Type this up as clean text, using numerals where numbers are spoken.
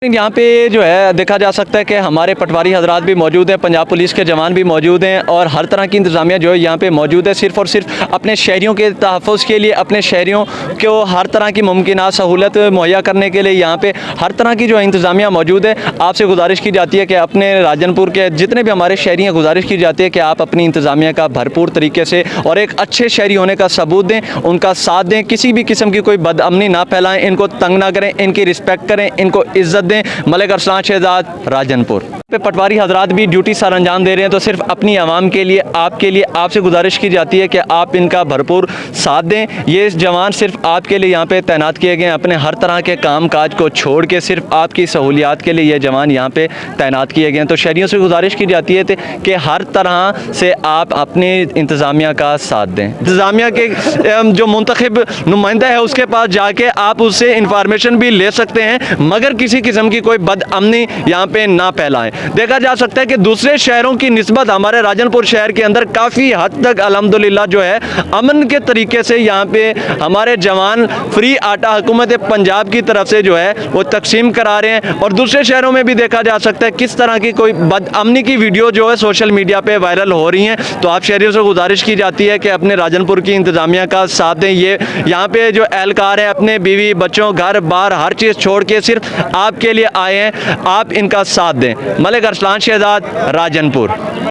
यहाँ पे जो है देखा जा सकता है कि हमारे पटवारी हजरात भी मौजूद हैं, पंजाब पुलिस के जवान भी मौजूद हैं और हर तरह की इंतज़ामिया जो है यहाँ पे मौजूद है, सिर्फ़ और सिर्फ अपने शहरियों के तहफ़्फ़ुज़ के लिए, अपने शहरियों को हर तरह की मुमकिन सहूलत मुहैया करने के लिए यहाँ पे हर तरह की जो है इंतज़ामिया मौजूद है। आपसे गुजारिश की जाती है कि अपने राजनपुर के जितने भी हमारे शहरी हैं, गुजारिश की जाती है कि आप अपनी इंतज़ामिया का भरपूर तरीके से और एक अच्छे शहरी होने का सबूत दें, उनका साथ दें, किसी भी किस्म की कोई बदअमनी ना फैलाएँ, इनको तंग ना करें, इनकी रिस्पेक्ट करें, इनको इज़्ज़त दें। मलिक अरसलान शहजाद, राजनपुर पे पटवारी हजरात भी ड्यूटी सर अंजाम दे रहे हैं, तो सिर्फ अपनी आवाम के लिए, आपके लिए आपसे गुजारिश की जाती है कि आप इनका भरपूर साथ दें। ये जवान सिर्फ आपके लिए यहाँ पे तैनात किए गए हैं, अपने हर तरह के काम काज को छोड़ के सिर्फ आपकी सहूलियात के लिए ये जवान यहाँ पे तैनात किए गए हैं। तो शहरियों से गुजारिश की जाती है कि हर तरह से आप अपनी इंतज़ामिया का साथ दें। इंतज़ामिया के जो मुंतखब नुमाइंदा है उसके पास जाके आप उससे इंफॉर्मेशन भी ले सकते हैं, मगर किसी किस्म की कोई बदअमनी यहाँ पे ना फैलाएं। देखा जा सकता है कि दूसरे शहरों की निस्बत हमारे राजनपुर शहर के अंदर काफ़ी हद तक अल्हम्दुलिल्लाह जो है अमन के तरीके से यहाँ पे हमारे जवान फ्री आटा हुकूमत पंजाब की तरफ से जो है वो तकसीम करा रहे हैं। और दूसरे शहरों में भी देखा जा सकता है किस तरह की कोई बदअमनी की वीडियो जो है सोशल मीडिया पे वायरल हो रही हैं। तो आप शहरियों से गुजारिश की जाती है कि अपने राजनपुर की इंतज़ामिया का साथ दें। ये यहाँ पे जो एहलकार है अपने बीवी बच्चों घर बार हर चीज़ छोड़ के सिर्फ आपके लिए आए हैं, आप इनका साथ दें। मलिक अरसलान शहजाद, राजनपुर।